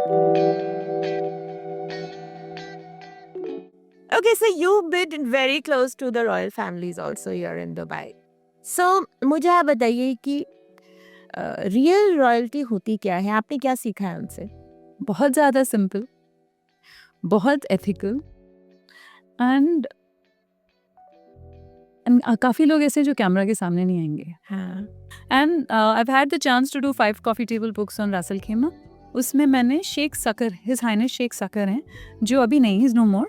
Okay, so you've been very close to the royal families also here in Dubai. So मुझे आप बताइए कि real royalty होती क्या है? आपने क्या सीखा है उनसे? बहुत ज़्यादा सिंपल, बहुत एथिकल एंड काफ़ी लोग ऐसे हैं जो कैमरा के सामने नहीं आएंगे. हाँ. And I had the chance to do 5 coffee table books on Ras al Khaimah. उसमें मैंने Sheikh Saqr, his highness Sheikh Saqr हैं, जो अभी नहीं, he is no more.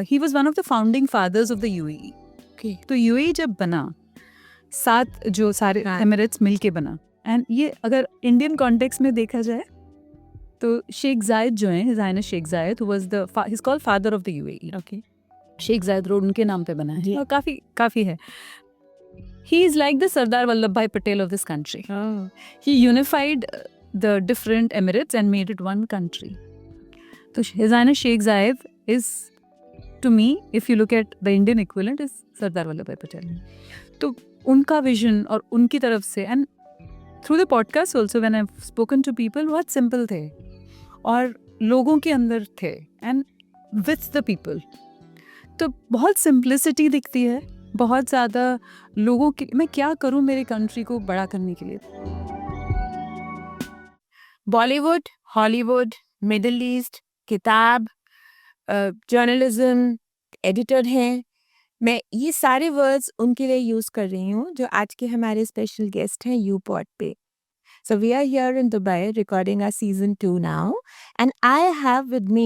He was one of the founding fathers of the UAE. Okay. तो UAE जब बना, 7 जो सारे हाँ. एमिरेट्स मिलके बना, एंड ये अगर इंडियन कॉन्टेक्स्ट में देखा जाए तो शेख जायद जो हैं, his highness Sheikh Zayed, who was the he is called father of the UAE. Okay. Sheikh Zayed road उनके नाम पे बना है जी. और काफ़ी है. He is like the Sardar Vallabh भाई Patel of this country. Oh. He unified the different emirates and made it one country. So His Highness Sheikh Zayed is, to me, if you look at the Indian equivalent, is Sardar Vallabhbhai Patel. तो उनका vision और उनकी तरफ से, and through the podcast also when I've spoken to people, बहुत simple थे और लोगों के अंदर थे and with the people. तो बहुत simplicity दिखती है, बहुत ज़्यादा लोगों के, मैं क्या करूँ मेरे कंट्री को बड़ा करने के लिए. बॉलीवुड, हॉलीवुड, मिडिल ईस्ट, किताब, जर्नलिज्म, एडिटर हैं. मैं ये सारे वर्ड्स उनके लिए यूज़ कर रही हूँ जो आज के हमारे स्पेशल गेस्ट हैं यूपॉड पे. So we are here in Dubai recording our season 2 now, and I have with me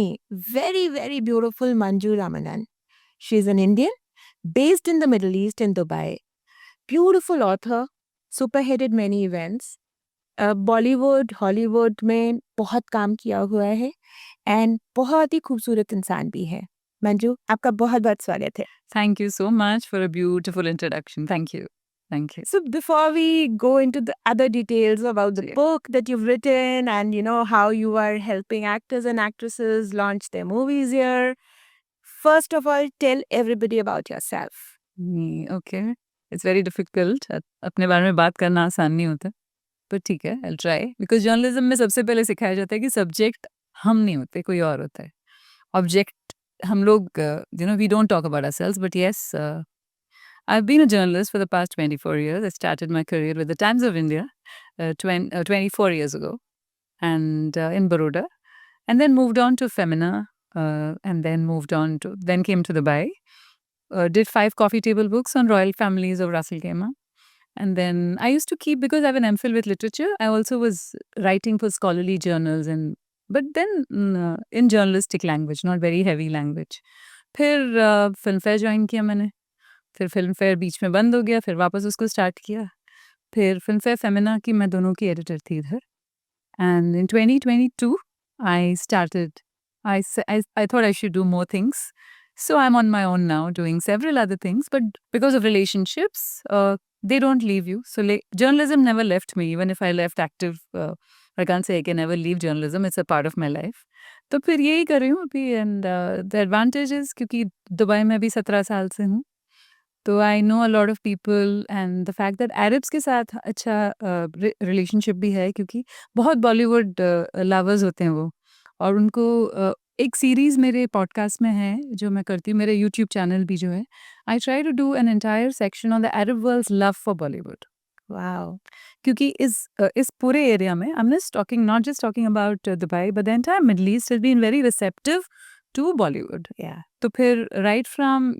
very, very beautiful Manju Ramanan. She's an Indian based in the Middle East in Dubai. Beautiful author, superheaded many events. Bollywood, Hollywood में बहुत काम किया हुआ है and बहुत ही खूबसूरत इंसान भी है. मंजू, आपका बहुत-बहुत स्वागत है. Thank you so much for a beautiful introduction. Thank you. Thank you. So before we go into the other details about the book that you've written and you know how you are helping actors and actresses launch their movies here, first of all tell everybody about yourself. Okay. It's very difficult. अपने बारे में बात करना आसान नहीं होता. पर ठीक है, I'll try. Because journalism में सबसे पहले सिखाया जाता है कि subject हम नहीं होते, कोई और होता है. Object हम लोग, we don't talk about ourselves, but yes, I've been a journalist for the past 24 years. I started my career with the Times of India 24 years ago, and in Baroda, and then moved on to Femina, and then came to Dubai. Did 5 coffee table books on royal families of Ras Al Khaimah. And then I used to keep, because I have an MPhil with literature, I also was writing for scholarly journals, but then in journalistic language, not very heavy language. फिर film fair join किया मैंने. फिर film fair बीच में बंद हो गया, फिर वापस उसको स्टार्ट किया. फिर फिल्म फेयर फेमिना की मैं दोनों की एडिटर थी इधर. And in 2022, I started, I thought I should do more things. So I'm on my own now doing several other things, but because of relationships, they don't leave you. So journalism never left me, even if I left active. I can't say I can never leave journalism. It's a part of my life. तो फिर यही कर रही हूँ अभी. And the advantage is क्योंकि Dubai में भी 17 साल से हूँ, तो I know a lot of people, and the fact that Arabs के साथ अच्छा रिलेशनशिप भी है, क्योंकि बहुत बॉलीवुड लवर्स होते हैं वो, और उनको एक सीरीज़ मेरे पॉडकास्ट में है जो मैं करती हूँ, मेरे यूट्यूब चैनल भी जो है, I try to do an entire section on the Arab world's love for Bollywood. Wow. क्योंकि इस पूरे एरिया में, I am not just talking about Dubai, but the entire Middle East has been very receptive to Bollywood. Yeah. तो फिर right from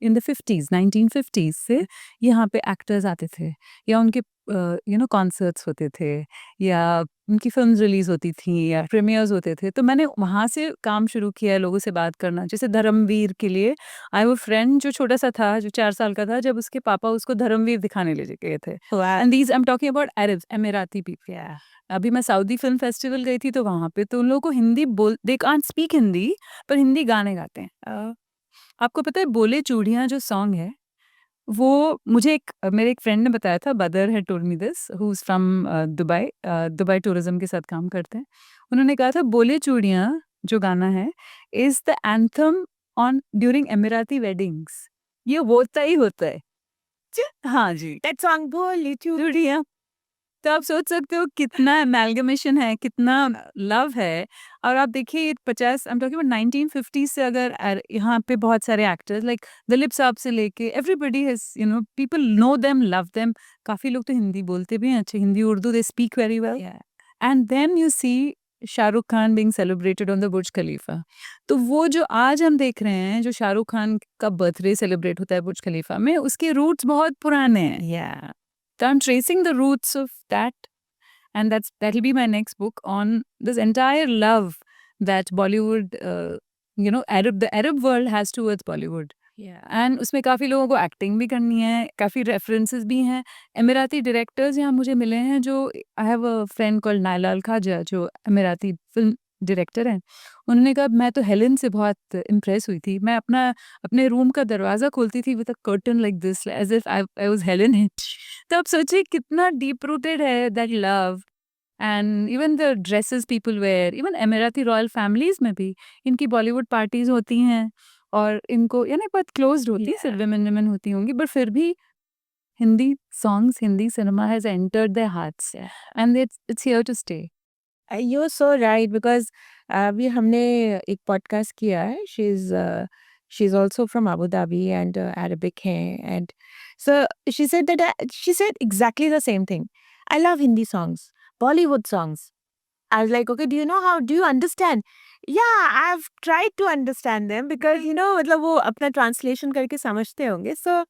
in the 50s, 1950s से यहाँ पे actors आते थे, या उनके कॉन्सर्ट्स होते थे, या उनकी फिल्म्स रिलीज होती थी, या प्रीमियर्स होते थे. तो मैंने वहाँ से काम शुरू किया है, लोगों से बात करना. जैसे धर्मवीर के लिए, आई वो फ्रेंड जो छोटा सा था, जो 4 साल का था, जब उसके पापा उसको धर्मवीर दिखाने ले गए थे. Wow. And these I am talking about Arabs, Emirati people. Yeah. अभी मैं सऊदी फिल्म फेस्टिवल गई थी, तो वहाँ पे तो उन लोगों को Hindi they can't speak Hindi, पर हिंदी गाने गाते हैं. आपको पता है बोले चूड़ियाँ जो सॉन्ग है, वो मुझे मेरे एक फ्रेंड ने बताया था, बदर had told me this, who is from Dubai, Dubai tourism के साथ काम करते हैं. उन्होंने कहा था बोले चूड़ियाँ जो गाना है is the anthem on during Emirati weddings. ये होता ही होता है. हाँ जी. That song बोली चूड़ियाँ तो आप सोच सकते हो कितना एमैल्गमेशन है, कितना लव है। और आप देखिए 50 आई एम टॉकिंग अबाउट 1950 से अगर यहाँ पे बहुत सारे एक्टर्स लाइक दिलीप साहब से लेके everybody has people know them, love them. काफ़ी लोग तो हिंदी बोलते भी हैं, अच्छे Hindi, Urdu, they speak very well. And then you see Shahrukh Khan being celebrated on the Burj Khalifa. तो वो जो आज हम देख रहे हैं, जो शाहरुख खान का बर्थडे सेलिब्रेट होता है बुर्ज खलीफा में, उसके रूट्स बहुत पुराने हैं। So I'm tracing the roots of that, and that'll be my next book on this entire love that Bollywood, the Arab world has towards Bollywood. And उसमें काफ़ी लोगों को एक्टिंग भी करनी है, काफ़ी रेफरेंसेस भी हैं। एमिराती डायरेक्टर्स यहाँ मुझे मिले हैं, जो I have a friend called Nayla Al Khaja, जो एमिराती फिल्म डायरेक्टर हैं। उन्होंने कहा मैं तो हेलेन से बहुत इम्प्रेस हुई थी। मैं अपने रूम का दरवाज़ा खोलती थी with a curtain like this, as if I was Helen. तो आप सोचिए कितना डीप रूटेड है that love. And even the dresses people wear, even Emirati royal families में भी इनकी बॉलीवुड पार्टीज होती हैं, और इनको यानी बहुत क्लोज्ड होती है, सिर्फ विमेन विमेन होती होंगी, बट फिर भी Hindi songs, Hindi cinema has entered their hearts, and it's here to stay. You're so right because अभी हमने एक पॉडकास्ट किया है. She's also from Abu Dhabi and Arabic है, and so she said that she said exactly the same thing. I love Hindi songs, Bollywood songs. I was like, okay, do you understand? Yeah, I've tried to understand them because मतलब वो अपना translation करके समझते होंगे. So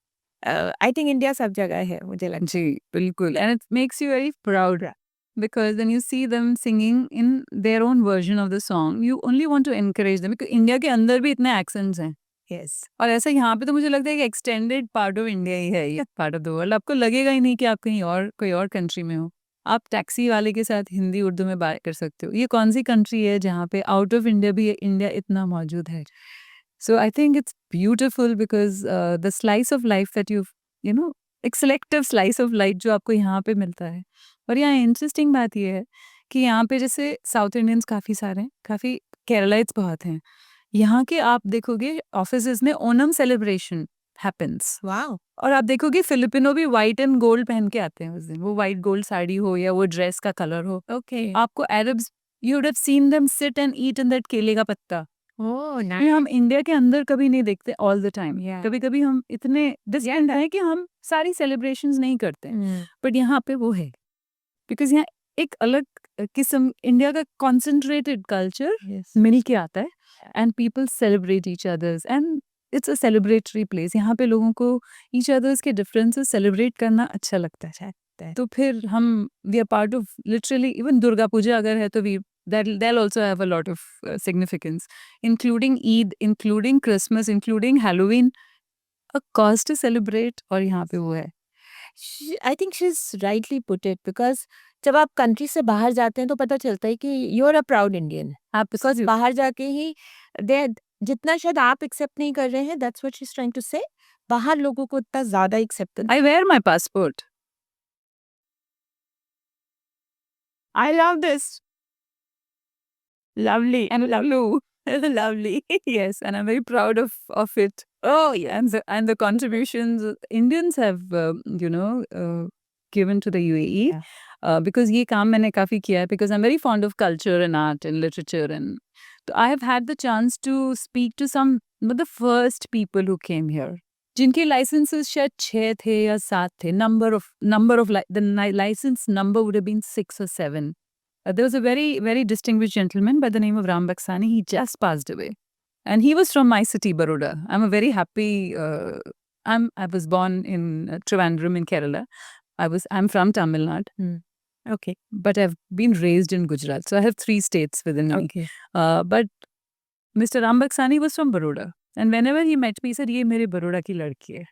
I think India सब जगह है, मुझे लगता जी, बिल्कुल, and it makes you very proud because when you see them singing in their own version of the song, you only want to encourage them because India के अंदर भी इतने accents हैं। है. Yes. और ऐसा यहाँ पे तो मुझे लगता है कि एक्सटेंडेड पार्ट ऑफ इंडिया ही है ये, पार्ट ऑफ द वर्ल्ड। आपको लगेगा ही नहीं कि आप कहीं और कोई और कंट्री में हो। आप टैक्सी वाले के साथ हिंदी उर्दू में बात कर सकते हो। ये कौन सी कंट्री है जहाँ पे आउट ऑफ इंडिया भी इंडिया इतना मौजूद है। So I think it's beautiful because the slice of life that you know एक सिलेक्टिव स्लाइस ऑफ लाइफ जो आपको यहाँ पे मिलता है। और यहाँ इंटरेस्टिंग बात ये है कि यहाँ पे जैसे साउथ इंडियंस काफ़ी सारे हैं, काफ़ी केरलाइट्स बहुत हैं। यहाँ के आप देखोगे ऑफिसेज में ओनम सेलिब्रेशन हैपेंस, Wow. और आप देखोगे फिलिपिनो भी व्हाइट एंड गोल्ड पहन के आते हैं उस दिन, वो व्हाइट गोल्ड साड़ी हो या वो ड्रेस का कलर हो। Okay. आपको Arabs, you would have seen them sit and eat in that केले का पत्ता। Oh, ये nice. हम इंडिया के अंदर कभी नहीं देखते ऑल द टाइम। Yeah. कभी कभी हम इतने डिस्टेंट हैं कि हम सारी सेलिब्रेशंस नहीं करते, Mm. बट यहाँ पे वो है बिकॉज यहाँ एक अलग किस्म इंडिया का कॉन्सेंट्रेटेड कल्चर Yes. मिल के आता है, and people celebrate each others, and it's a celebratory place. यहाँ पे लोगों को ईच अदर्स के डिफरेंसेस सेलिब्रेट करना अच्छा लगता है। तो फिर हम we are part of literally, even Durga Puja अगर है तो we they'll also have a lot of significance, including Eid, including Christmas, including Halloween, a cause to celebrate, और यहाँ पे वो है। I think she's rightly put it because जब आप कंट्री से बाहर जाते हैं तो पता चलता है कि you're a proud Indian. Because Absolutely. बाहर जाके ही दे जितना शायद आप एक्सेप्ट नहीं कर रहे हैं, that's what she is trying to say, बाहर लोगों को इतना ज्यादा acceptance. I wear my passport. I love this. Lovely. And Lovely. Lovely. yes, and I'm very proud of it. Oh yeah. And the contributions Indians have given to the UAE. Yeah. Because ये काम मैंने काफ़ी किया है, because I'm very fond of culture and art and literature, and so I have had the chance to speak to some of the first people who came here, जिनके licenses शायद 6 थे या 7 थे, the license number would have been 6 or 7. There was a very, very distinguished gentleman by the name of Ram Baksani. He just passed away. And he was from my city, Baroda. I'm a very happy, I was born in Trivandrum in Kerala. I'm from Tamil Nadu, Okay. but I've been raised in Gujarat. So I have 3 states within me. Okay. But Mr. Ram Baksani was from Baroda. And whenever he met me, he said, ये मेरे बड़ोड़ा की लड़की है.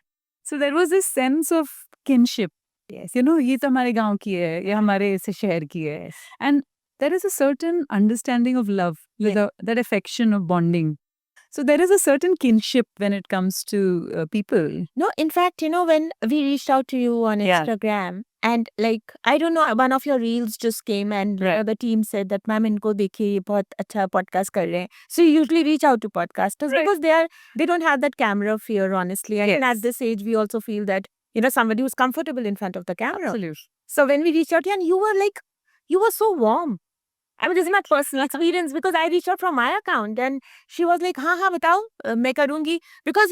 So there was this sense of kinship. Yes. ये तो हमारे गांव की है, ये हमारे इस शहर की है. Yes. And there is a certain understanding of love, with that affection of bonding. So there is a certain kinship when it comes to people. No, in fact, when we reached out to you on Yeah. Instagram, and like, I don't know, one of your reels just came and Right. the team said that, ma'am, इनको देखिए, ये बहुत अच्छा podcast कर रहे हैं. So you usually reach out to podcasters Right. because they don't have that camera fear, honestly. And Yes. at this age, we also feel that, somebody who's comfortable in front of the camera. Absolutely. So when we reached out, and you were so warm. I mean, this is my personal experience because I reached out from my account and she was like, हाँ बताओ मैं करूँगी. Because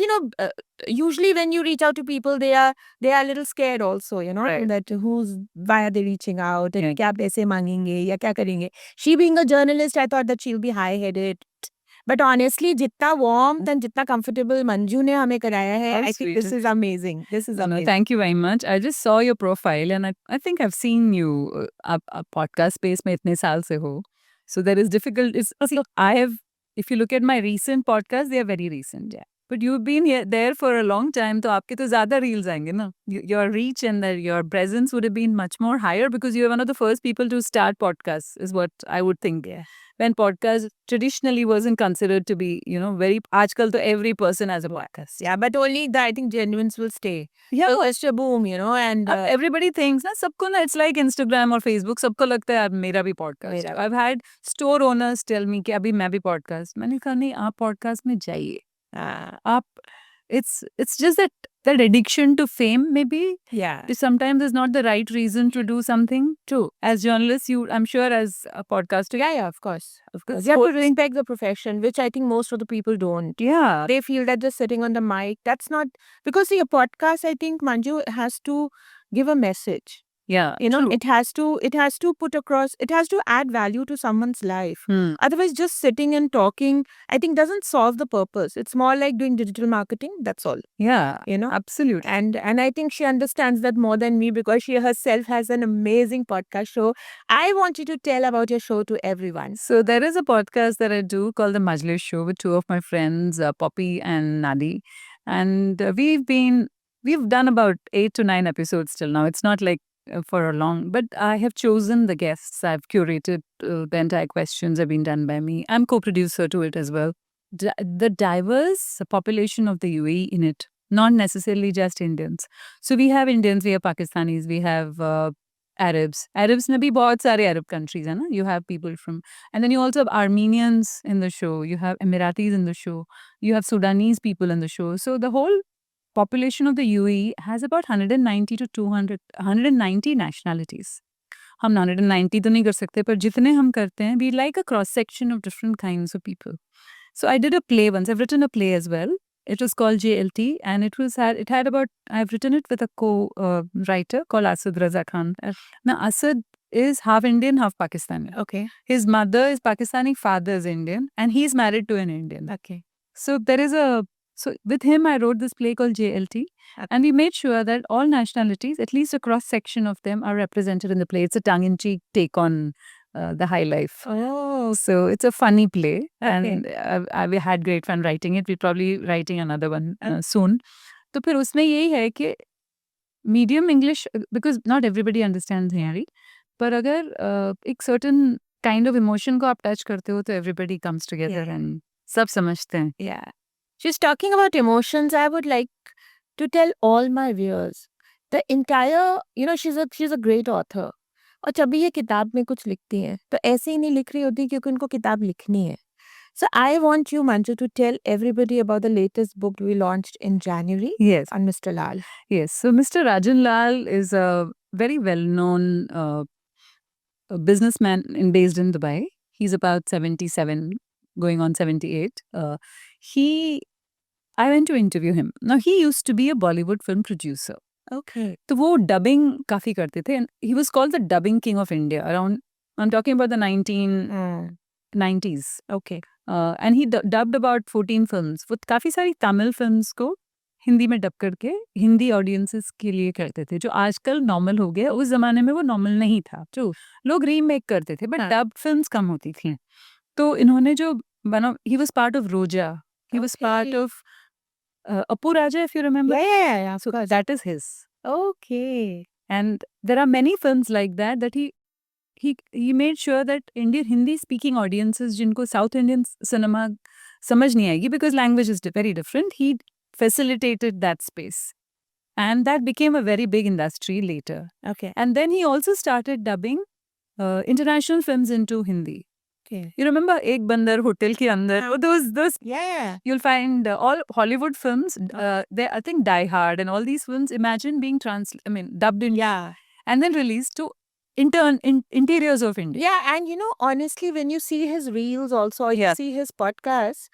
usually when you reach out to people, they are a little scared also, Right. that why are they reaching out and Yeah. क्या पैसे मांगेंगे या क्या करेंगे. She being a journalist, I thought that she'll be high-headed. But honestly, जितना warmth and जितना comfortable Manju ने हमें कराया है, How I think sweet. this is amazing. This is No, amazing. thank you very much. I just saw your profile and I think I've seen you आप podcast space में इतने साल से हो. So there is difficult. See, if you look at my recent podcasts, they are very recent. Yeah. But you've been there for a long time, तो आपके तो ज़्यादा reels आएंगे ना. Your reach and your presence would have been much more higher because you were one of the first people to start podcasts, is what I would think. Yeah. When podcast traditionally wasn't considered to be, very. आजकल तो every person has a podcast. Yeah, but only I think genuines will stay. Yeah. So it's a boom, and अब everybody thinks ना सबको ना it's like Instagram और Facebook सबको लगता है अब मेरा भी podcast. मेरा I've had store owners tell me कि अभी मैं भी podcast. मैंने कहा नहीं आप podcast में जाइए. आप it's just that addiction to fame maybe yeah. sometimes is not the right reason to do something. True. As journalists, I'm sure as a podcaster. Yeah, of course. Of course. You have to respect the profession, which I think most of the people don't. Yeah. They feel that just sitting on the mic, that's not, because see, a podcast, I think Manju has to give a message. Yeah. True. it has to put across, it has to add value to someone's life. Otherwise, just sitting and talking, I think doesn't solve the purpose. It's more like doing digital marketing. That's all. Yeah. Absolutely. And I think she understands that more than me because she herself has an amazing podcast show. I want you to tell about your show to everyone. So there is a podcast that I do called The Majlis Show with two of my friends, Poppy and Nadi. And we've done about 8 to 9 episodes till now. It's not like for a long, but I have chosen the guests. I've curated the entire questions have been done by me. I'm co-producer to it as well. The diverse population of the UAE in it, not necessarily just Indians. So we have Indians, we have Pakistanis, we have Arabs. Arabs में भी बहुत सारे Arab countries है ना. You have people from, and then you also have Armenians in the show. You have Emiratis in the show. You have Sudanese people in the show. So the whole population of the UAE has about 190 to 200, 190 nationalities. हम 190 तो नहीं कर सकते पर जितने हम करते हैं we like a cross section of different kinds of people. So I did a play once. I've written a play as well. It was called JLT and it had about, I've written it with a co-writer called Asad Raza Khan. Now Asad is half Indian, half Pakistani. Okay. His mother is Pakistani, father is Indian and he's married to an Indian. Okay. So so with him, I wrote this play called JLT, and we made sure that all nationalities, at least a cross section of them, are represented in the play. It's a tongue-in-cheek take on the high life. Oh, so it's a funny play, okay. and we had great fun writing it. We're probably writing another one soon. तो फिर उसमें यही है कि medium English, because not everybody understands Hindi, पर अगर एक certain kind of emotion को आप touch करते हो तो everybody comes together and सब समझते हैं. Yeah. She's talking about emotions. I would like to tell all my viewers the entire, she's a great author. और जब भी ये किताब में कुछ लिखती हैं तो ऐसे ही नहीं लिख रही होती क्योंकि उनको किताब लिखनी है. So I want you, Manju, to tell everybody about the latest book we launched in January. Yes. On Mr. Lal. Yes. So Mr. Rajan Lal is a very well-known businessman based in Dubai. He's about 77, going on 78. I went to interview him. Now, he used to be a Bollywood film producer. Okay. तो वो dubbing काफ़ी करते थे. And he was called the dubbing king of India around, I'm talking about the 1990s. Okay. And he dubbed about 14 films. वो काफ़ी सारी Tamil films को हिंदी में डब करके हिंदी ऑडियंसेस के लिए करते थे जो आजकल नॉर्मल हो गया. उस जमाने में वो नॉर्मल नहीं था. True. लोग रीमेक करते थे बट डब फिल्म्स कम होती थी. तो इन्होंने जो he was part of Roja. He was part of Appu Raja, if you remember. Yeah. So that is his. Okay. And there are many films like that he made sure that Indian Hindi speaking audiences जिनको South Indian cinema समझ नहीं आएगी because language is very different, he facilitated that space. And that became a very big industry later. Okay. And then he also started dubbing international films into Hindi. Okay. You remember Ek Bandar Hotel ke andar? Those Yeah. you'll find all Hollywood films. I think Die Hard and all these films. Imagine being dubbed in. Yeah. and then released to interiors of India. Yeah, and honestly, when you see his reels also, or you Yeah. see his podcasts,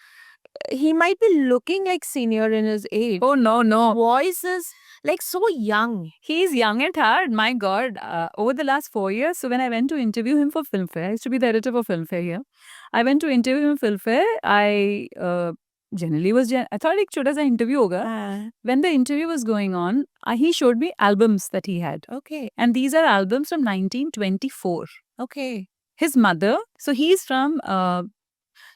he might be looking like senior in his age. Oh no. Voice is like so young. He's young at heart. My God. Over the last 4 years, so when I went to interview him for Filmfare, I used to be the editor for Filmfare here. I went to interview him for Filmfare. I generally was, I thought एक छोटा सा interview होगा. When the interview was going on, he showed me albums that he had. Okay. And these are albums from 1924. Okay. His mother, so he's from,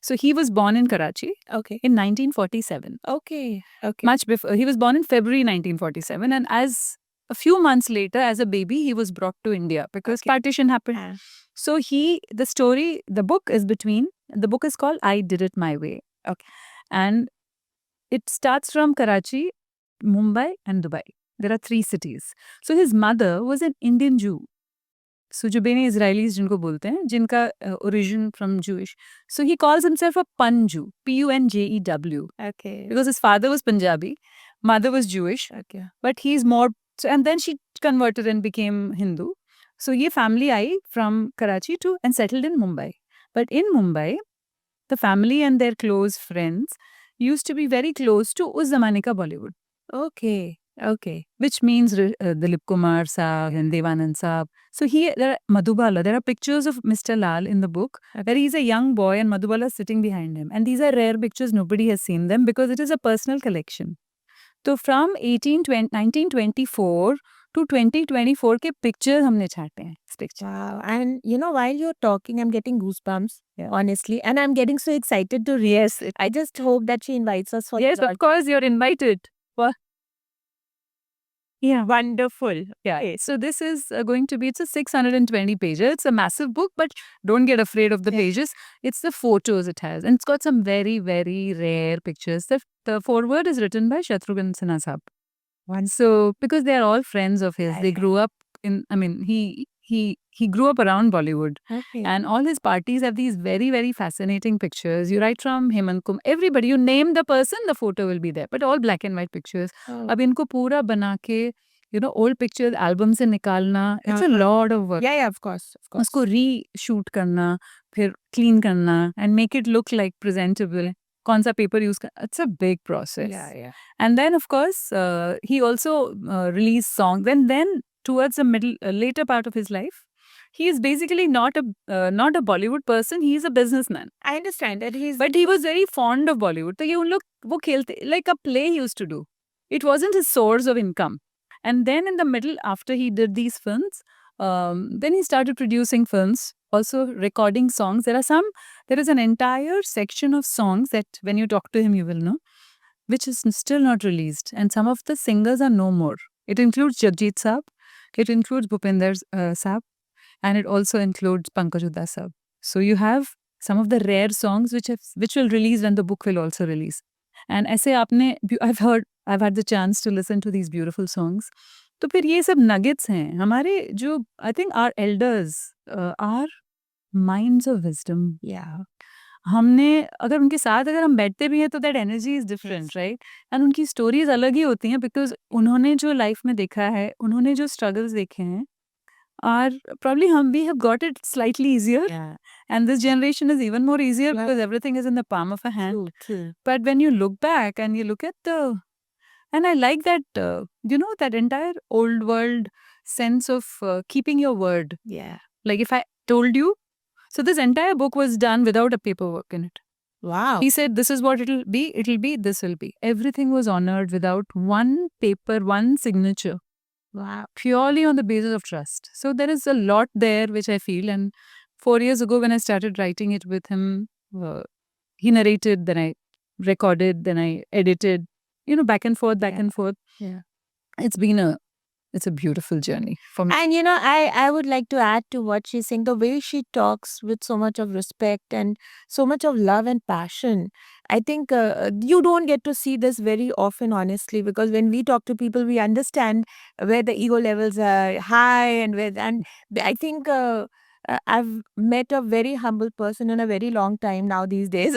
so he was born in Karachi Okay. in 1947. Okay. Okay. Much before. He was born in February 1947. And as a few months later, as a baby, he was brought to India because Okay. partition happened. Ah. So the book is called I Did It My Way. Okay. And it starts from Karachi, Mumbai, and Dubai. There are 3 cities. So his mother was an Indian Jew. So जो Bene Israelis जिनको बोलते हैं, जिनका origin from Jewish. So he calls himself a Punju, Punjew, Okay. because his father was Punjabi, mother was Jewish, Okay. but he's more. And then she converted and became Hindu. So ये family I from Karachi and settled in Mumbai. But in Mumbai, the family and their close friends used to be very close to उस ज़माने का Bollywood. Okay. Okay. Which means Dilip Kumar Saab and Devanand Saab. So there are Madhubala. There are pictures of Mr. Lal in the book where he's a young boy and Madhubala is sitting behind him. And these are rare pictures. Nobody has seen them because it is a personal collection. So from 1924 to 2024 के pictures हमने छाटे हैं. इस picture. Wow. And while you're talking, I'm getting goosebumps, Yeah. honestly. And I'm getting so excited to read it. I just hope that she invites us for Yes, the- of course, you're invited. Yeah. Wonderful. Yeah. So this is going to be, it's a 620 pages. It's a massive book, but don't get afraid of the Yeah. pages. It's the photos it has. And it's got some very, very rare pictures. The foreword is written by Shatrughan Sinha Saab. So, because they are all friends of his, they grew up in, he grew up around Bollywood. Okay. And all his parties have these very, very fascinating pictures. You write from Hemant Kumar, everybody, you name the person, the photo will be there. But all black and white pictures. Oh. अब इनको पूरा बना के old pictures album से निकालना, it's a lot of work. Yeah, of course. उसको re-shoot करना, फिर clean करना and make it look like presentable. कौन सा paper use करना, it's a big process. Yeah. And then of course he also released songs. Then towards the later part of his life, he is basically not a Bollywood person. He is a businessman. I understand that he's. But he was very fond of Bollywood. तो ये उन लोग वो खेलते, like a play he used to do. It wasn't his source of income. And then in the middle, after he did these films, then he started producing films, also recording songs. There is an entire section of songs that when you talk to him, you will know, which is still not released. And some of the singers are no more. It includes Jagjit Saab, it includes Bhupinder Saab, and it also includes Pankaj Udda Saab. So you have some of the rare songs which will release when the book will also release. And ऐसे I've had the chance to listen to these beautiful songs. तो फिर ये सब nuggets हैं हमारे जो I think our elders are minds of wisdom. Yeah. हमने अगर उनके साथ अगर हम बैठते भी हैं तो that energy is different, right? And उनकी stories अलग ही होती हैं because उन्होंने जो life में देखा है, उन्होंने जो struggles देखे हैं, are probably we have got it slightly easier. Yeah. And this generation is even more easier Yeah. because everything is in the palm of a hand. True. But when you look back and you look at and I like that, that entire old world sense of keeping your word. Yeah. Like if I told you, so this entire book was done without a paperwork in it. Wow. He said, this is what it'll be, this will be. Everything was honored without one paper, one signature. Wow. Purely on the basis of trust. So there is a lot there which I feel. And 4 years ago when I started writing it with him, he narrated, then I recorded, then I edited, back and forth. Yeah. It's a beautiful journey for me. And I would like to add to what she's saying, the way she talks with so much of respect and so much of love and passion. I think you don't get to see this very often, honestly, because when we talk to people, we understand where the ego levels are high and I think I've met a very humble person in a very long time now these days.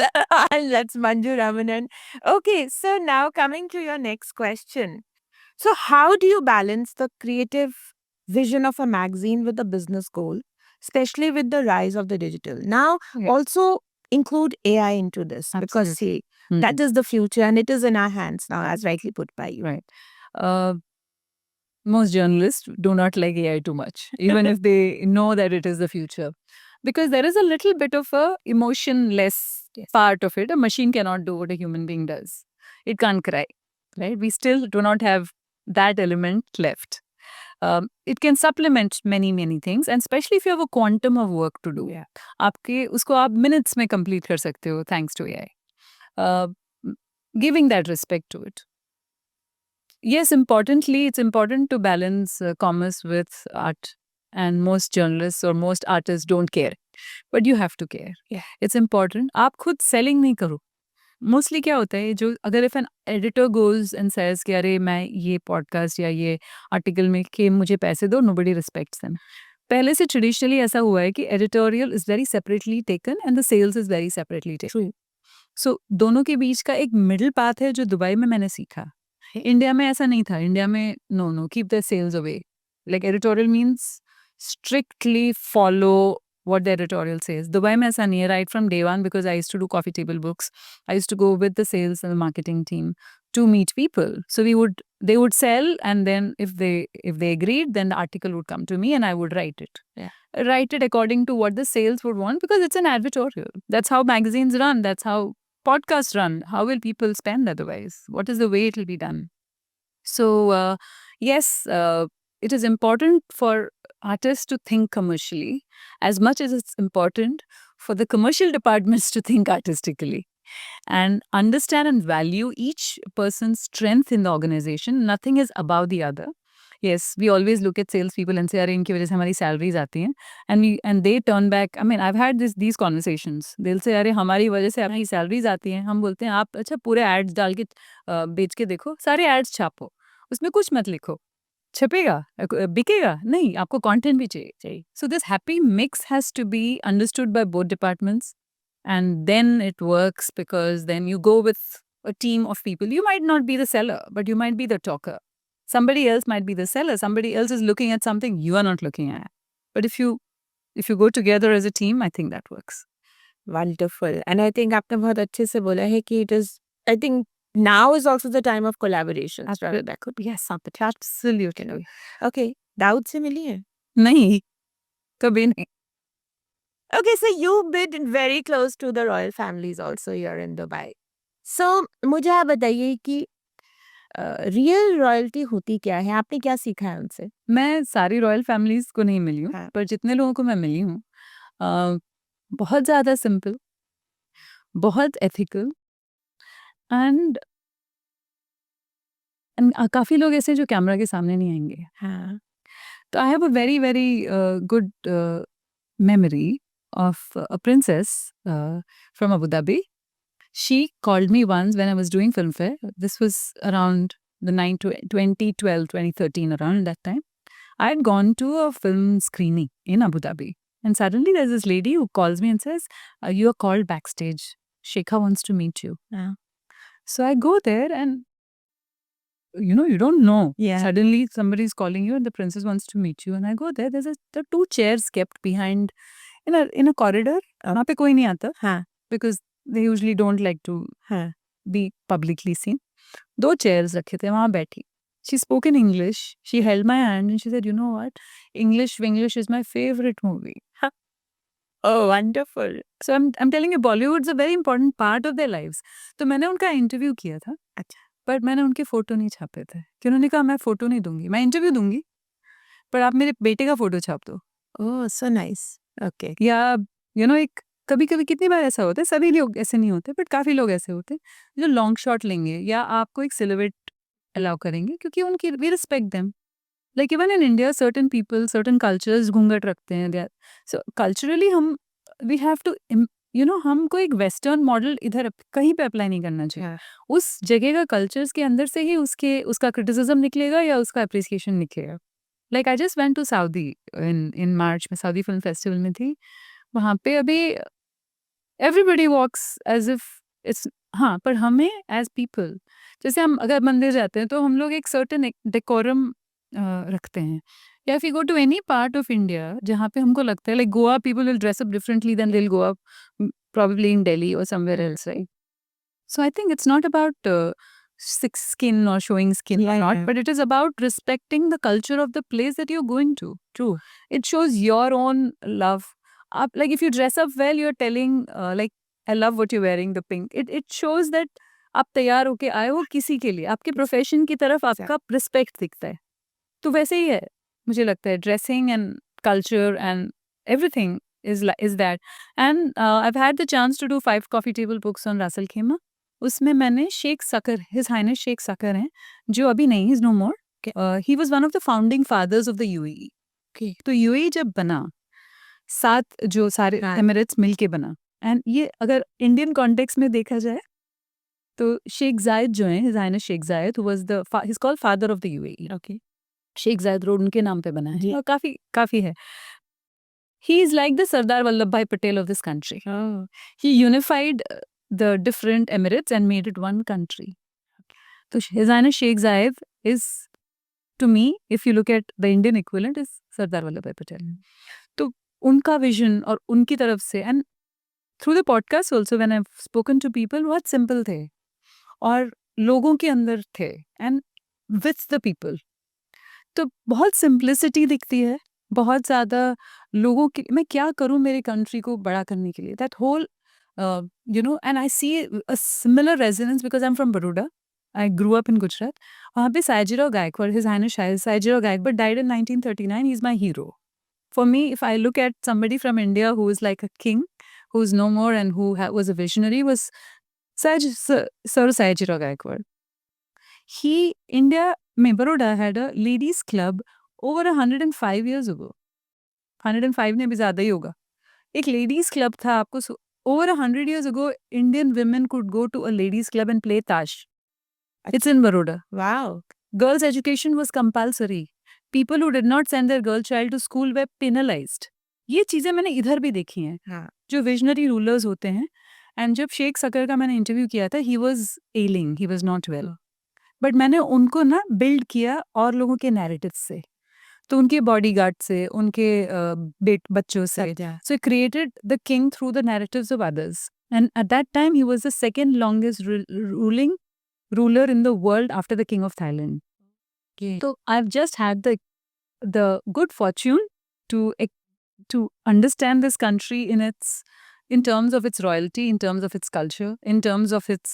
And that's Manju Ramanan. Okay, so now coming to your next question. So how do you balance the creative vision of a magazine with a business goal, especially with the rise of the digital. Now, Yeah. also include AI into this because see, that is the future and it is in our hands now, as rightly put by you. Right. Most journalists do not like AI too much, even if they know that it is the future. Because there is a little bit of a emotionless part of it. A machine cannot do what a human being does. It can't cry, right? We still do not have that element left. It can supplement many things, and especially if you have a quantum of work to do. Yeah. आपके उसको आप minutes में complete कर सकते हो thanks to AI. Uh, Giving that respect to it. Yes, importantly, it's important to balance commerce with art. And most journalists or most artists don't care. But you have to care. Yeah. It's important. आप खुद selling नहीं करो. Mostly क्या होता है जो अगर if an editor goes and says कि अरे मैं ये podcast या ये article में कि मुझे पैसे दो, nobody respects them. पहले से traditionally ऐसा हुआ है कि editorial is very separately taken and the sales is very separately taken. So दोनों के बीच का एक middle path है जो दुबई में मैंने सीखा. इंडिया में ऐसा नहीं था. इंडिया में no keep the sales away. Like editorial means strictly follow what the editorial says. Dubai में ऐसा नहीं है. Right from day one, because I used to do coffee table books, I used to go with the sales and the marketing team to meet people. So they would sell, and then if they agreed, then the article would come to me and I would write it. Yeah. Write it according to what the sales would want, because it's an advertorial. That's how magazines run. That's how podcasts run. How will people spend otherwise? What is the way it will be done? So, yes, it is important for artists to think commercially as much as it's important for the commercial departments to think artistically and understand and value each person's strength in the organization. Nothing is above the other. Yes, we always look at salespeople and say, "अरे इनकी वजह से हमारी salaries आती हैं," and they turn back. I mean, I've had these conversations. They'll say, "अरे हमारी वजह से आपकी salaries आती हैं." हम बोलते हैं, "आप अच्छा पूरे ads डाल के बेच के देखो, सारे ads छापो, उसमें कुछ मत लिखो, छपेगा, बिकेगा नहीं, आपको कंटेंट भी चाहिए." So this happy mix has to be understood by both departments, and then it works, because then you go with a team of people. You might not be the seller, but you might be the talker. Somebody else might be the seller. Somebody else is looking at something you are not looking at. But if you go together as a team, I think that works. Wonderful. And I think आपने बहुत अच्छे से बोला है कि it is, I think now is also the time of collaboration. That could be, yes, something. Absolutely. Okay. Dawood से मिली है? नहीं, कभी नहीं. Okay, so you've been very close to the royal families also here in Dubai. So मुझे आप बताइए कि real royalty होती क्या है? आपने क्या सीखा है उनसे? मैं सारी रॉयल फैमिलीज को नहीं मिली हूँ, हाँ. पर जितने लोगों को मैं मिली हूँ, बहुत ज़्यादा सिंपल, बहुत एथिकल, एंड काफ़ी लोग ऐसे हैं जो कैमरा के सामने नहीं आएंगे. हाँ. तो I have a very good memory of a princess from Abu Dhabi. She called me once when I was doing Filmfare. This was around the 2012, 2013, around that time. I had gone to a film screening in Abu Dhabi. And suddenly there's this lady who calls me and says, "You are called backstage. Shekha wants to meet you." Yeah. So I go there, and you don't know. Yeah. Suddenly somebody is calling you and the princess wants to meet you. And I go there. There are two chairs kept behind in a corridor. वहाँ पे कोई नहीं आता. हाँ. Because they usually don't like to हाँ. be publicly seen. 2 chairs रखे थे, वहाँ बैठी. She spoke in English. She held my hand and she said, "You know what? English is my favorite movie." Oh, wonderful. So I'm telling you, Bollywood's a very important part of their lives. तो मैंने उनका interview किया था. अच्छा. पर मैंने उनके photo नहीं छापे थे. कि उन्होंने कहा मैं फोटो नहीं दूंगी, मैं इंटरव्यू दूंगी, पर आप मेरे बेटे का फोटो छाप दो. Oh, so nice. Okay. या एक कभी-कभी कितनी बार ऐसा होता है, सभी लोग ऐसे नहीं होते, बट काफ़ी लोग ऐसे होते हैं जो लॉन्ग शॉट लेंगे या आपको एक सिलुएट अलाउ करेंगे, क्योंकि उनकी we respect them. Like even in India certain people, certain cultures घूंघट रखते हैं. दे सो कल्चरली हम वी हैव टू हमको एक वेस्टर्न मॉडल इधर कहीं पे अप्लाई नहीं करना चाहिए. उस जगह का कल्चर्स के अंदर से ही उसका क्रिटिसिज्म निकलेगा या उसका अप्रिसिएशन निकलेगा. Like I just went to Saudi in March में, सऊदी फिल्म फेस्टिवल में थी. वहाँ पे अभी everybody walks as if it's, हाँ, पर हमें एज पीपल, जैसे हम अगर मंदिर जाते हैं तो हम लोग एक सर्टेन डेकोरम रखते हैं, या if you go to any part of India जहाँ पे हमको लगता है like Goa people will dress up differently than they'll go up probably in Delhi or somewhere else, right? So I think it's not about skin or showing skin or not, but it is about respecting the culture of the place that you're going to. True. It shows your own love. Like if you dress up well, you're telling like I love what you're wearing, the pink. It shows that आप तैयार होके आए हो किसी के लिए, आपके profession की तरफ आपका रिस्पेक्ट दिखता है. तो वैसे ही है मुझे लगता है dressing and culture and everything is that. And I've had the chance to do 5 coffee table books on Russell Khema. उसमें मैंने Sheikh Saqr, his highness Sheikh Saqr हैं, जो अभी नहीं, is no more. He was one of the founding fathers of the UAE. तो UAE जब बना, 7 जो सारे एमिरेट्स मिलके बना, एंड ये अगर इंडियन कॉन्टेक्स्ट में देखा जाए तो शेख जायद जो हैं, his highness Sheikh Zayed, who was the he is called father of the UAE. Okay, Sheikh Zayed road उनके नाम पे बना है और काफी है. He is like the Sardar Vallabhbhai Patel of this country. He unified the different emirates and made it one country. So His Highness Sheikh Zayed is, to me, if you look at the Indian equivalent, is Sardar Vallabhbhai Patel. तो उनका vision और उनकी तरफ से, and through the podcast also when I've spoken to people, बहुत simple थे और लोगों के अंदर थे and with the people. तो बहुत simplicity दिखती है, बहुत ज़्यादा लोगों के, मैं क्या करूँ मेरे कंट्री को बड़ा करने के लिए, that whole and I see a similar resonance because I am from Baroda. I grew up in Gujarat. वहाँ पे Sayajirao Gaekwad, his highness Sayajirao Gaekwad died in 1939. He is my hero. For me, if I look at somebody from India who is like a king, who is no more and who was a visionary, was Sir Saijirao Gaikwad. India में Baroda had a ladies club over 105 years ago. 105 ने भी ज़्यादा ही होगा. एक ladies club था. आपको over 100 years ago, Indian women could go to a ladies club and play tash. It's in Baroda. Wow. Girls' education was compulsory. People who did not send their girl child to school were penalized. ये चीज़ें मैंने इधर भी देखी हैं. हाँ. जो visionary rulers होते हैं. And जब शेख सकर का मैंने इंटरव्यू किया था, he was ailing, he was not well. But मैंने उनको ना बिल्ड किया और लोगों के नैरेटिव से, तो उनके बॉडीगार्ड से, उनके बच्चों से. So created the king through the narratives of others. And at that time he was the second longest ruling ruler in the world after the king of Thailand. तो I have just had the good fortune to understand this country in terms of its royalty, in terms of its culture, in terms of its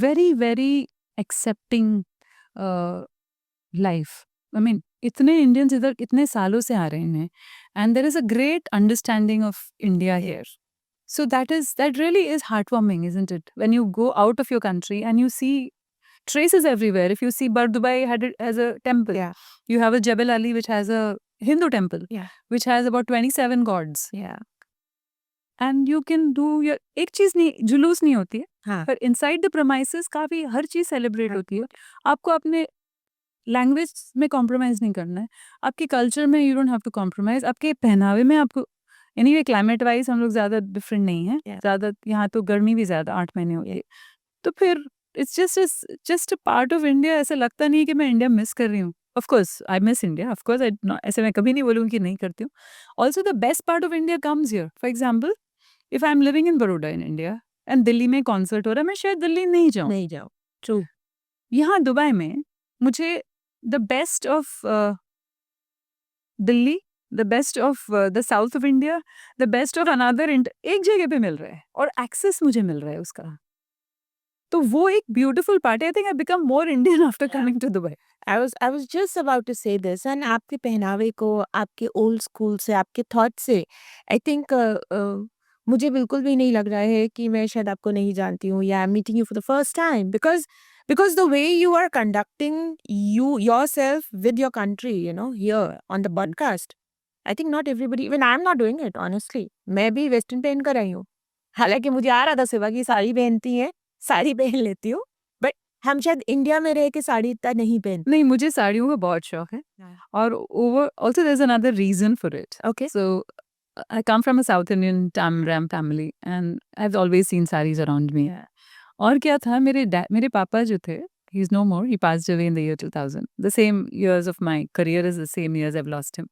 very, very accepting life. I mean, इतने Indians इधर इतने सालों से आ रहे हैं, and there is a great understanding of India here. So that really is heartwarming, isn't it? When you go out of your country and you see traces everywhere. If you see Bardubai has a temple. Yeah. You have a Jebel Ali which has a Hindu temple. Yeah. Which has about 27 gods. Yeah. And you can do your, एक चीज नहीं, जुलूस नहीं होती है. हाँ. पर inside the प्रोमाइसेस काफी हर चीज सेलिब्रेट होती है. आपको अपने लैंग्वेज में कॉम्प्रोमाइज नहीं करना है, आपके कल्चर में you don't have to compromise, आपके पहनावे में आपको, एनीवे क्लाइमेट वाइज हम लोग ज्यादा डिफरेंट नहीं है. ज्यादा यहाँ तो गर्मी भी ज्यादा 8 महीने होती है. तो फिर it's just a part of India. ऐसा लगता नहीं है कि मैं इंडिया मिस कर रही हूँ. Of course I miss India, of course ऐसे मैं कभी नहीं बोलूँगी कि नहीं करती हूँ. Also the best part of India comes here. For example, if I am living in Baroda in India and Delhi में कॉन्सर्ट हो रहा है, मैं शायद दिल्ली नहीं जाऊँ. ट्रू. यहाँ दुबई में मुझे the best of Delhi, the best of the south of India, the best of another एक जगह पे मिल रहा है और एक्सेस मुझे मिल रहा है उसका. तो वो एक ब्यूटीफुल पार्ट है. I think I become more Indian after coming to Dubai. I was just about to say this, and आपके पहनावे को, आपके ओल्ड स्कूल से, आपके थॉट से, आई थिंक मुझे बिल्कुल भी नहीं लग रहा है कि मैं शायद आपको नहीं जानती हूँ या I am meeting you for the first time, because the way you are conducting yourself with your country, here on the podcast, I think not everybody, even I'm not doing it honestly. मैं भी western पहन कर आई हूँ, हालांकि मुझे आ रहा था सिवा की साड़ी पहनती है, साड़ी पहन लेती हूँ, बट हम शायद इंडिया में रह के साड़ी इतना नहीं पहनते. नहीं, मुझे साड़ियों का बहुत शौक है. और over also there is another reason for it. Okay. So I come from a South Indian Tamram family and I have always seen saris around me. और क्या था, मेरे पापा जो थे, He's no more. He passed away in the year 2000. The same years of my career is the same years I've lost him.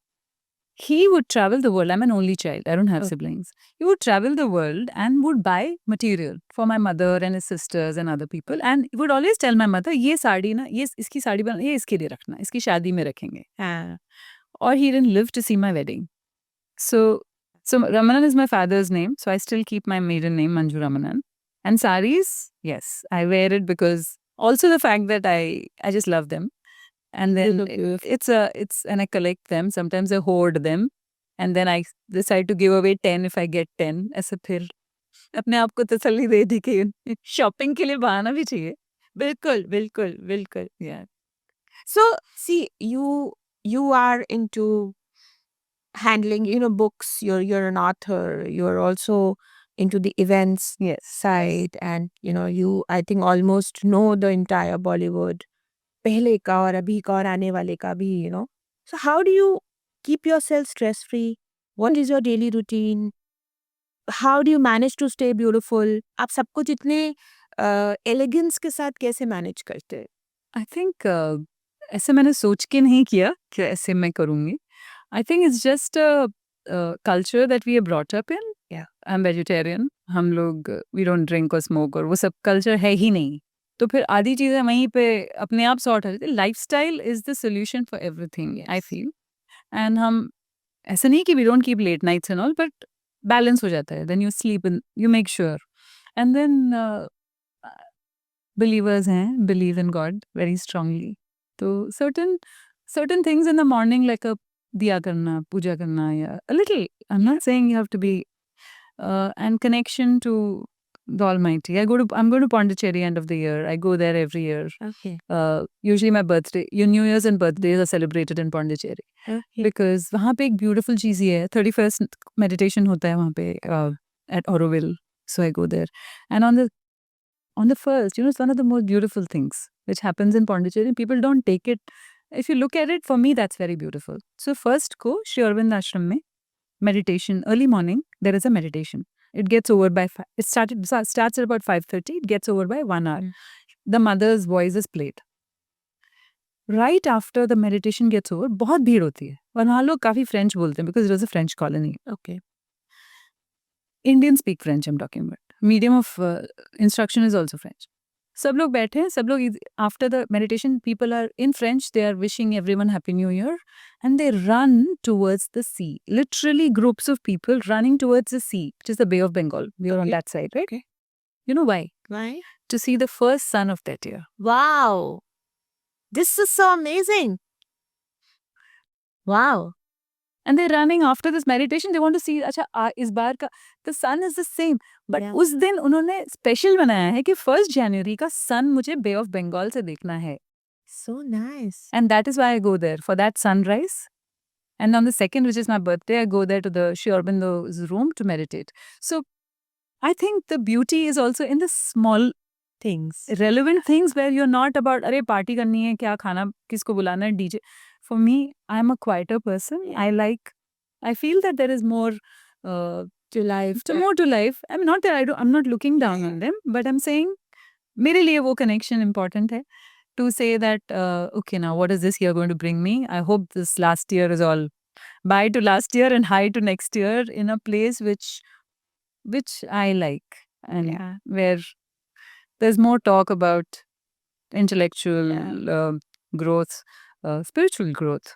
He would travel the world. I'm an only child. I don't have siblings. He would travel the world and would buy material for my mother and his sisters and other people. And he would always tell my mother, ये साड़ी ना, ये इसकी साड़ी बना, ये इसके लिए रखना, इसकी शादी में रखेंगे. Or he didn't live to see my wedding. So Ramanan is my father's name. So I still keep my maiden name, Manju Ramanan. And saris, yes, I wear it because also the fact that I just love them. And then it's and I collect them. Sometimes I hoard them. And then I decide to give away 10 if I get 10. ऐसे फिर अपने आप को तसल्ली दे दी कि shopping के लिए बहाना भी चाहिए. बिल्कुल बिल्कुल बिल्कुल. Yeah. So see, you are into handling, books. You're an author. You're also into the events side, and you, I think, almost know the entire Bollywood, पहले का और अभी का और आने वाले का भी. So how do you keep yourself stress free? What is your daily routine? How do you manage to stay beautiful? आप सब कुछ इतने elegance के साथ कैसे manage करते हैं? I think ऐसे मैंने सोच के नहीं किया कि ऐसे मैं करूँगी. I think it's just a culture that we are brought up in. Yeah. I'm vegetarian. हम लोग we don't drink or smoke और वो सब culture है ही नहीं. तो फिर आधी चीज़ें वहीं पे अपने आप सॉर्ट हो जाती है. Lifestyle is the solution for everything, I feel. And हम ऐसा नहीं कि we don't keep late nights and all, but balance हो जाता है. Then you sleep and you make sure. And then believers हैं, believe in God very strongly. So certain things in the morning, like a diya karna, puja karna, yeah, a little. I'm not saying you have to be, and connection to the Almighty. I'm going to Pondicherry end of the year. I go there every year. Okay. Usually my birthday, New Year's and birthdays are celebrated in Pondicherry. Okay. Because वहाँ पे एक beautiful चीज़ ये है. 31st meditation होता है वहाँ पे at Auroville. So I go there. And on the first, it's one of the most beautiful things which happens in Pondicherry. People don't take it. If you look at it, for me, that's very beautiful. So first go Shri Aurobindo Ashram mein, meditation, early morning, there is a meditation. It gets over by, it starts at about 5:30, it gets over by 1 hour. The mother's voice is played. Right after the meditation gets over, बहुत भीड़ होती है. और वहाँ लोग काफ़ी French बोलते हैं because it was a French colony. Okay. Indians speak French, I'm talking about. Medium of instruction is also French. सब लोग बैठे हैं, सब लोग after the meditation, people are in French, they are wishing everyone Happy New Year, and they run towards the sea. Literally groups of people running towards the sea, which is the Bay of Bengal. We are on that side, right? Okay. You know why? Why? To see the first sun of that year. Wow. This is so amazing. Wow. And they're running after this meditation. They want to see, अच्छा इस बार का the sun is the same. But उस दिन उन्होंने special बनाया है कि 1st January का sun मुझे Bay of Bengal से देखना है. So nice. And that is why I go there for that sunrise. And on the 2nd, which is my birthday, I go there to the Shri Aurobindo's room to meditate. So I think the beauty is also in the small Things. relevant things where you're not about अरे party करनी है, क्या खाना, किसको बुलाना है, DJ. For me, I'm a quieter person. I feel that there is more To life. more to life. I'm not that I'm not looking down on them, but I'm saying मेरे लिए वो connection important है. To say that, okay, now what is this year going to bring me? I hope this last year is all bye to last year and hi to next year in a place which I like and where there's more talk about intellectual growth, spiritual growth.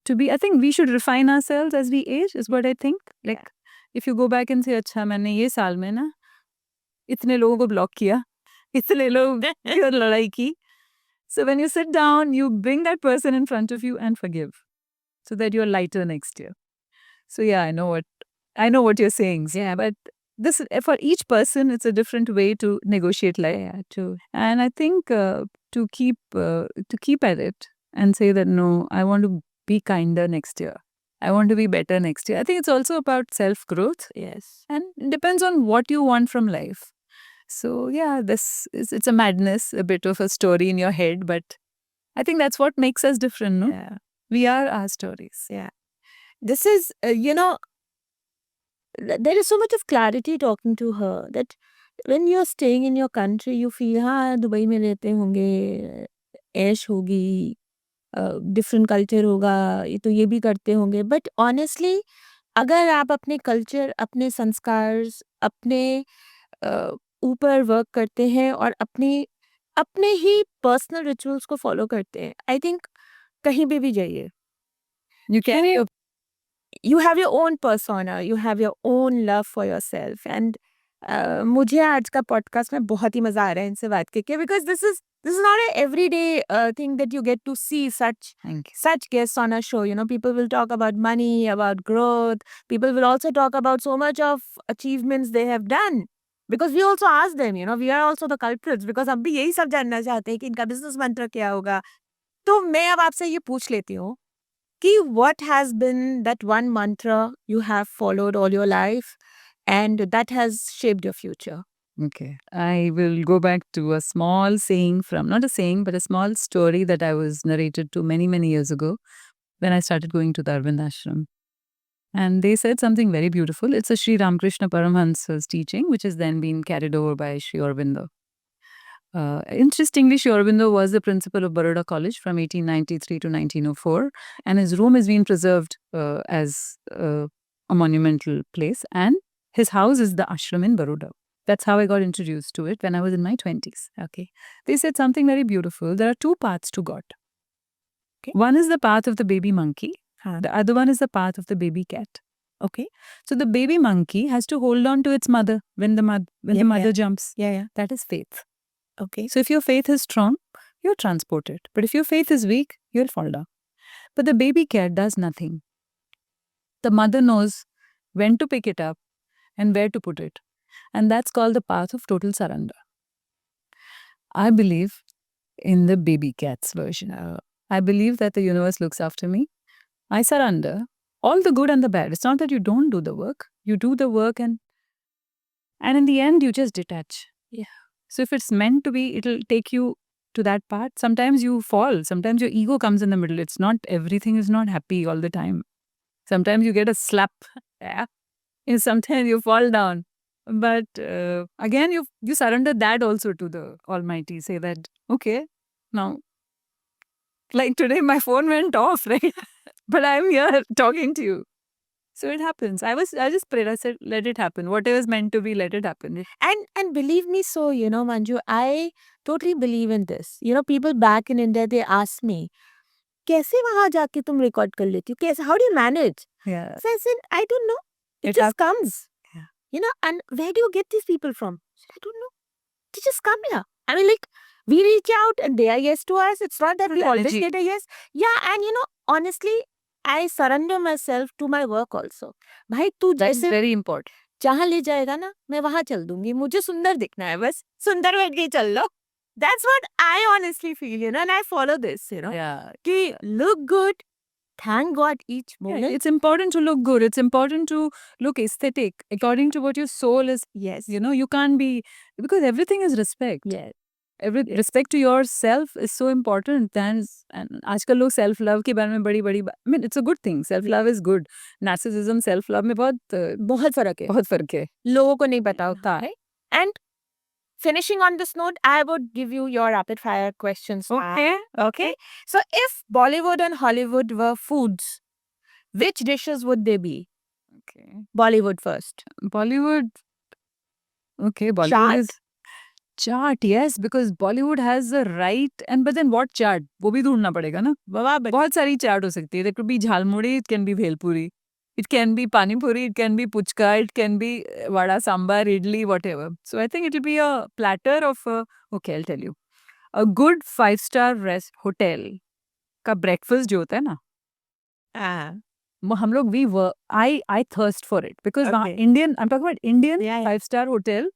I think we should refine ourselves as we age is what I think. Like, if you go back and say, अच्छा मैंने ये साल में ना इतने लोगों को block किया, इतने लोग की लड़ाई की. So when you sit down, you bring that person in front of you and forgive, so that you're lighter next year. So yeah, I know what you're saying. Yeah. But this for each person, it's a different way to negotiate life. Yeah, true. And I think to keep at it and say that no, I want to be kinder next year. I want to be better next year. I think it's also about self-growth. Yes. And it depends on what you want from life. So yeah, it's a madness, a bit of a story in your head, but I think that's what makes us different, no? Yeah. We are our stories. Yeah. This is, there is so much of clarity talking to her that when you're staying in your country, you feel हाँ Dubai में रहते होंगे, ऐश होगी, different culture होगा, ये तो ये भी करते होंगे. बट ऑनेस्टली अगर आप अपने कल्चर, अपने संस्कार, अपने अ, ऊपर वर्क करते हैं और अपने अपने ही पर्सनल रिचुअल्स को फॉलो करते हैं, आई थिंक कहीं पे भी जाइए, You carry your you have your own persona, you have your own love for yourself. And मुझे आज का पॉडकास्ट में बहुत ही मजा आ रहा है इनसे बात करके, because this is not a everyday thing that you get to see Thank you. such guests on a show. You know, people will talk about money, about growth. People will also talk about so much of achievements they have done. Because we also ask them, you know, we are also the culprits. Because हम भी यही सब जानना चाहते हैं कि इनका business मंत्र क्या होगा. तो मैं अब आपसे ये पूछ लेती हूँ कि what has been that one mantra you have followed all your life and that has shaped your future? Okay. I will go back to a small saying from, not a saying, but a small story that I was narrated to many, many years ago when I started going to the Arvind Ashram. And they said something very beautiful. It's a Sri Ramakrishna Paramahansa's teaching, which has then been carried over by Sri Aurobindo. Interestingly, Sri Aurobindo was the principal of Baroda College from 1893 to 1904, and his room is being preserved as a monumental place, and his house is the ashram in Baroda. That's how I got introduced to it when I was in my 20s. Okay. They said something very beautiful. There are two paths to God. Okay. One is the path of the baby monkey. Huh. The other one is the path of the baby cat. Okay. So the baby monkey has to hold on to its mother when the mother jumps. Yeah. That is faith. Okay. So if your faith is strong, you're transported. But if your faith is weak, you'll fall down. But the baby cat does nothing. The mother knows when to pick it up and where to put it. And that's called the path of total surrender. I believe in the baby cat's version. I believe that the universe looks after me. I surrender all the good and the bad. It's not that you don't do the work. You do the work and in the end you just detach. Yeah. So if it's meant to be, it'll take you to that part. Sometimes you fall. Sometimes your ego comes in the middle. It's not, everything is not happy all the time. Sometimes you get a slap. Yeah. And sometimes you fall down. But again, you surrender that also to the Almighty. Say that, okay, now, like today my phone went off, right? But I'm here talking to you. So it happens. I just prayed. I said, let it happen. Whatever is meant to be, let it happen. And believe me, so you know, Manju, I totally believe in this. You know, people back in India, they ask me, कैसे वहां जाके तुम record कर लेती हो? कैसे? How do you manage? Yeah. So I said, I don't know. It just comes. Yeah. You know, and where do you get these people from? I said, I don't know. They just come here. I mean, like, we reach out and they are yes to us. It's not that we always Energy. get a yes. Yeah, and you know, honestly, I surrender myself to my work also. भाई तू That's जैसे very important. जहाँ ले जाएगा ना, मैं वहां चल दूंगी. मुझे सुंदर दिखना है, बस सुंदर बैठ के चल लो. That's what I honestly feel, you know, and I follow this, you know. Yeah. कि look good, thank God each Yeah, moment. it's important to look good. It's important to look aesthetic according to what your soul is. Yes. You know, you can't be, because everything is respect. Yes. Respect to yourself is so important. And आजकल लोग self love के बारे में बड़ी I mean, it's a good thing. Self love is good. Narcissism, self love में बहुत फर्क है. बहुत फर्क है. लोगों को नहीं पता होता है. And finishing on this note, I would give you your rapid fire questions. Okay. So if Bollywood and Hollywood were foods, which dishes would they be? Okay. Bollywood first. Bollywood. Okay, Bollywood Chaat. is chaat, yes, because Bollywood has the right, and but then what chaat? वो भी ढूंढना पड़ेगा ना. बहुत सारी चाट हो सकती है. There could be jhalmuri, it can be bhelpuri, it can be pani puri, it can be puchka, it can be vada, sambar, idli, whatever. So I think it will be a platter of okay, I'll tell you. A good 5-star hotel का breakfast जो होता है ना, हम लोग I thirst for it because Okay. Indian, I'm talking about Indian Yeah. 5-star hotel,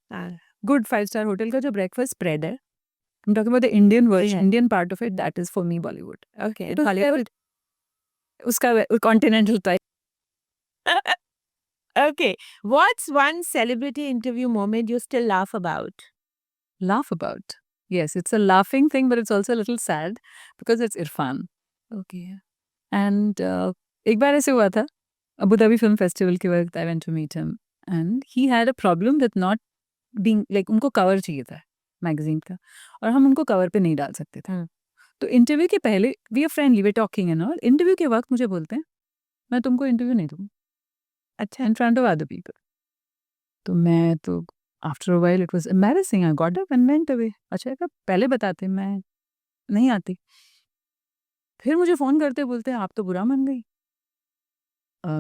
good 5-star hotel का जो breakfast spread है, I'm talking about the Indian version, Yeah. Indian part of it. That is for me Bollywood. Okay. It was Hollywood. उसका continental type. Okay. What's one celebrity interview moment you still laugh about? Laugh about. Yes, it's a laughing thing, but it's also a little sad because it's Irfan. Okay. And एक बार ऐसे हुआ था, Abu Dhabi Film Festival के वक्त I went to meet him, and he had a problem with not being like उनको cover चाहिए था magazine का और हम उनको कवर पे नहीं डाल सकते थे। तो इंटरव्यू के पहले we are friendly, we are talking and all. Interview के वक्त मुझे बोलते हैं मैं तुमको इंटरव्यू नहीं दूँगा अच्छा। In front of other people. तो मैं तो after a while it was embarrassing, I got up and went away. अच्छा कब पहले बताते मैं नहीं आती। फिर मुझे फ़ोन करते बोलते हैं आप तो बुरा मान गई।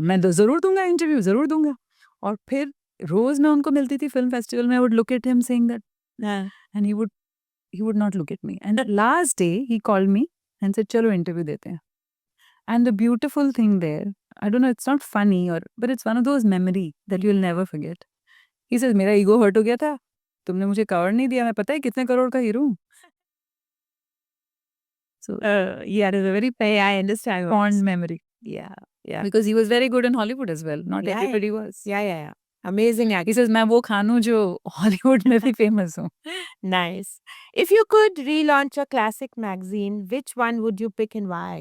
मैं तो ज़रूर दूँगा इंटरव्यू, ज़रूर दूँगा। और फिर रोज़ मैं उनको मिलती थी फिल्म फेस्टिवल में, I would look at him saying that हाँ। And he would not look at me and the last day he called me and said चलो इंटरव्यू देते हैं। And the beautiful thing there, I don't know it's not funny और but it's one of those memory that you will never forget. He says मेरा ego hurt हो गया था, तुमने मुझे कवर नहीं दिया, मैं पता है कितने करोड़ का हीरो हूँ। सो Yeah, it was a very I understand. fond memory Yeah, yeah. because he was very good in Hollywood as well. Not Yeah, everybody was. yeah. Amazing He acting. says मैं वो खानू जो हॉलीवुड में भी famous हूँ। Nice. If you could relaunch a classic magazine, which one would you pick and why?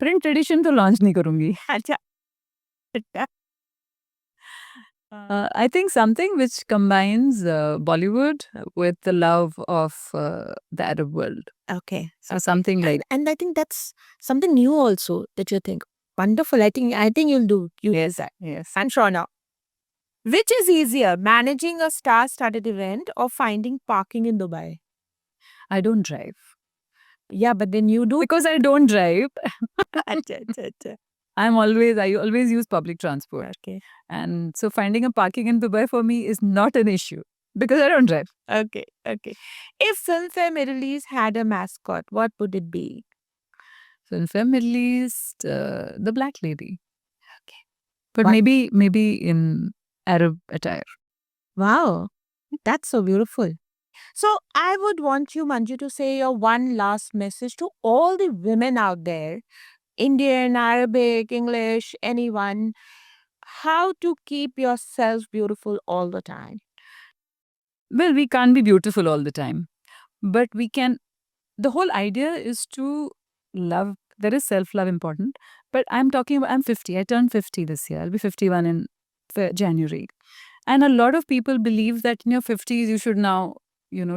Print edition तो launch नहीं करूँगी। अच्छा। I think something which combines Bollywood with the love of the Arab world. Okay. So something like And I think that's something new also that you think. Wonderful. I think you'll do. You yes, that. yes. I'm sure now. Which is easier, managing a star-studded event or finding parking in Dubai? I don't drive Yeah, but then you do. because I don't drive. Acha. I always use public transport, Okay. and so finding a parking in Dubai for me is not an issue because I don't drive. Okay. If Filmfare Middle East had a mascot, what would it be? So in film Middle East, the black lady. Okay. But Why? maybe in Arab attire. Wow, that's so beautiful. So I would want you, Manju, to say your one last message to all the women out there, Indian, Arabic, English, anyone, how to keep yourself beautiful all the time. Well, we can't be beautiful all the time, but we can. The whole idea is to love. There is self-love important, but I'm talking about. I'm 50. I turned 50 this year. I'll be 51 in January, and a lot of people believe that in your 50s you should now,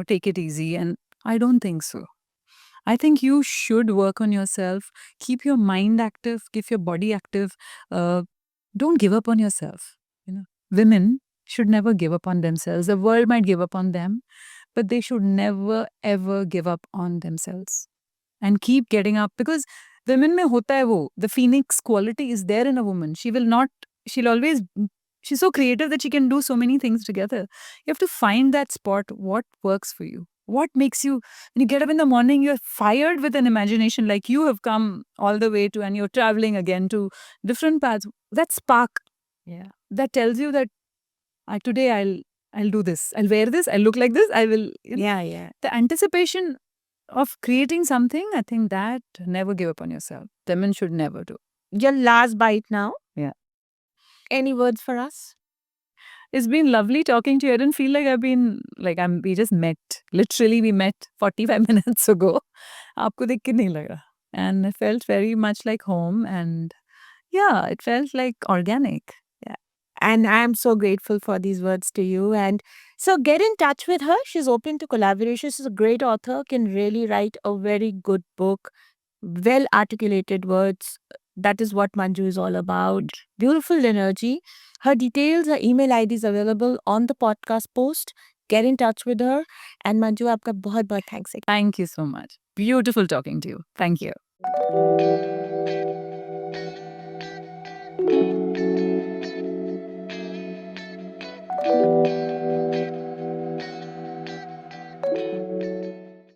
take it easy, and I don't think so. I think you should work on yourself, keep your mind active, keep your body active. Don't give up on yourself. Women should never give up on themselves. The world might give up on them, but they should never ever give up on themselves and keep getting up because women mein hota hai wo. The phoenix quality is there in a woman. She'll always, she's so creative that she can do so many things together. You have to find that spot, what works for you. What makes you, when you get up in the morning, you're fired with an imagination like you have come all the way to, and you're traveling again to different paths. That spark, Yeah. that tells you that today I'll do this. I'll wear this. I'll look like this. I will. Yeah. The anticipation of creating something, I think that never give up on yourself. Women should never do. Your last bite now. Yeah. Any words for us? It's been lovely talking to you. I didn't feel like we just met. Literally, we met 45 minutes ago. आपको देख के नहीं लगा. And it felt very much like home. And yeah, it felt like organic. And I'm so grateful for these words to you. And so get in touch with her. She's open to collaboration. She's a great author, can really write a very good book, well articulated words. That is what Manju is all about. Beautiful energy. Her details, her email ID is available on the podcast post. Get in touch with her. And Manju, आपका बहुत बहुत thanks. Thank you so much. Beautiful talking to you. Thank you.